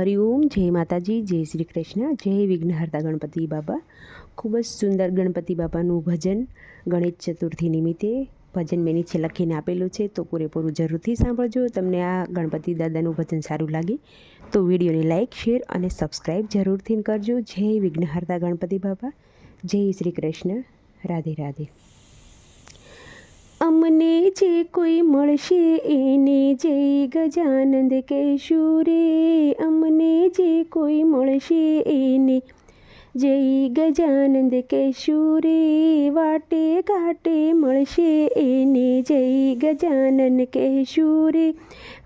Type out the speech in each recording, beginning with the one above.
હરિઓમ, જય માતાજી, જય શ્રી કૃષ્ણ, જય વિઘ્નહર્તા ગણપતિ બાપા. ખૂબ જ સુંદર ગણપતિ બાપાનું ભજન ગણેશ ચતુર્થી નિમિત્તે ભજન મેં નીચે લખીને આપેલું છે, તો પૂરેપૂરું જરૂરથી સાંભળજો. તમને આ ગણપતિ દાદાનું ભજન સારું લાગે તો વિડીયોને લાઇક, શેર અને સબસ્ક્રાઈબ જરૂરથી કરજો. જય વિઘ્નહર્તા ગણપતિ બાપા, જય શ્રી કૃષ્ણ, રાધે રાધે. અમને જે કોઈ મળશે એને જય ગજાનંદ કહેશું રે. અમને જે કોઈ મળશે એને જય ગજાનંદ કહેશું રે. વાટે ઘાટે મળશે એને જય ગજાનન કહેશું રે.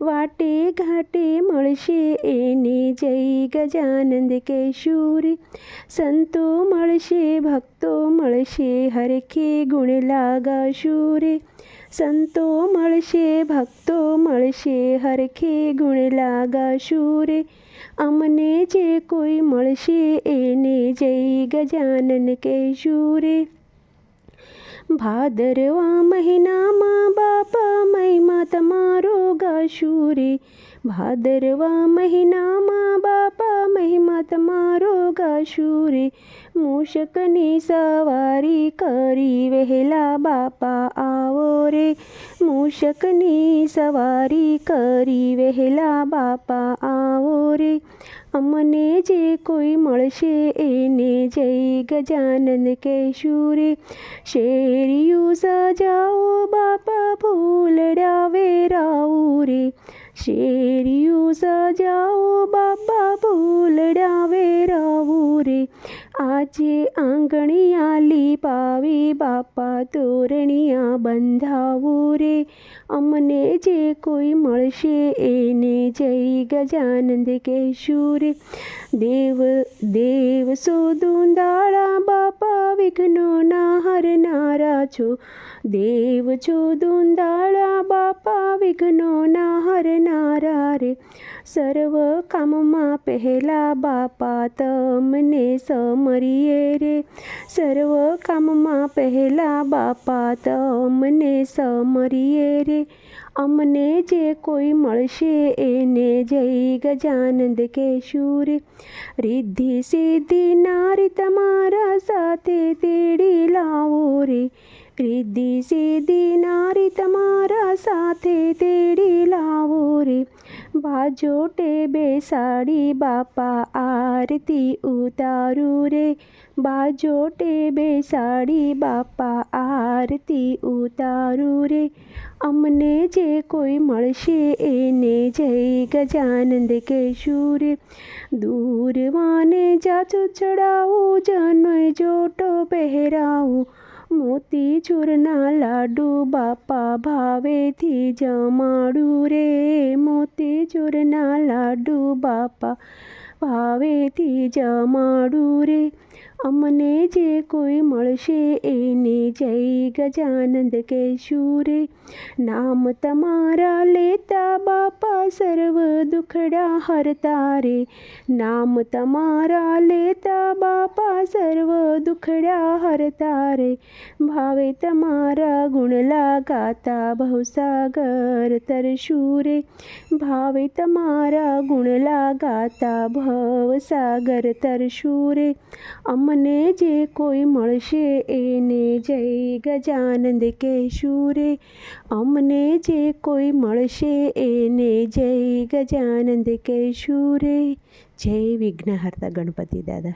વાટે ઘાટે મળશે એને જય ગજાનંદ કહેશું રે. સંતો મળશે, ભક્તો મળશે, હરખે ગુણ લાગાશું રે. સંતો મળશે, ભક્તો મળશે, હરખે ગુણ લાગાશું રે. અમને જે કોઈ મળશે એને જય ગજાનન કહેશું રે. ભાદરવા મહિનામાં બાપા મહિમા તમારો ગાશું રે. ભાદરવા મહિનામાં બાપા મહિમા તમારો ગાશું રે. મૂષકની સવારી કરી વહેલા બાપા આવો રે. મૂષકની સવારી કરી વહેલા બાપા આવો રે. અમને જે કોઈ મળશે એને જય ગજાનન કહેશું રે. શેરિયું સજાવો બાપા ફૂલડા વેરાવું રે. શેરિયું સજાવો બાપા ફૂલડા વેરાવું રે. આજે આંગણિયા લીપાવી બાપા તોરણિયા બંધાવું રે. અમને જે કોઈ મળશે એને જય ગજાનંદ કહેશું રે. દેવ દેવ સોદુંદાળા બાપા વિઘ્નોના હરનારા છો. દેવ છો દુંદાળા બાપા વિઘ્નોના હરનારા રે. સર્વ કામમાં પહેલા બાપા તમને સમરીએ રે. સર્વ કામમાં પહેલા બાપા તમને સમરીએ રે. અમને જે કોઈ મળશે એને જય ગજાનંદ કહેશું રે. રિદ્ધિ સિદ્ધિ નારી તમારા સાથે તેડી લાવો રે. રિદ્ધિ સિદ્ધિ નારી તમારા સાથે તેડી લાવો રે. બાજોટે બેસાડી બાપા આરતી ઉતારું રે. બાજોટે બેસાડી બાપા આરતી ઉતારું રે. અમને જે કોઈ મળશે એને જય ગજાનંદ કહેશું રે. દૂરવાને જાચું ચડાવું, જનોય જોટો પહેરાવું. મોતીચૂરના લાડુ બાપા ભાવેથી જમાડું રે. મોતીચૂરના લાડુ બાપા ભાવેથી જમાડું રે. અમને જે કોઈ મળશે એને જય ગજાનંદ કહેશું રે. નામ તમારા લેતા બાપા સર્વ દુખડા હરતા રે. નામ તમારા લેતા બાપા સર્વ દુખડા હરતા રે. ભાવે તમારા ગુણલા ગાતા ભવસાગર તરશું રે. ભાવે તમારા ગુણલા ગાતા ભવસાગર તરશું રે. અમને જે કોઈ મળશે એને જય ગજાનંદ કહેશું રે. અમને જે કોઈ મળશે એને જય ગજાનંદ કહેશું રે. જય વિઘ્નહર્તા ગણપતિ દાદા.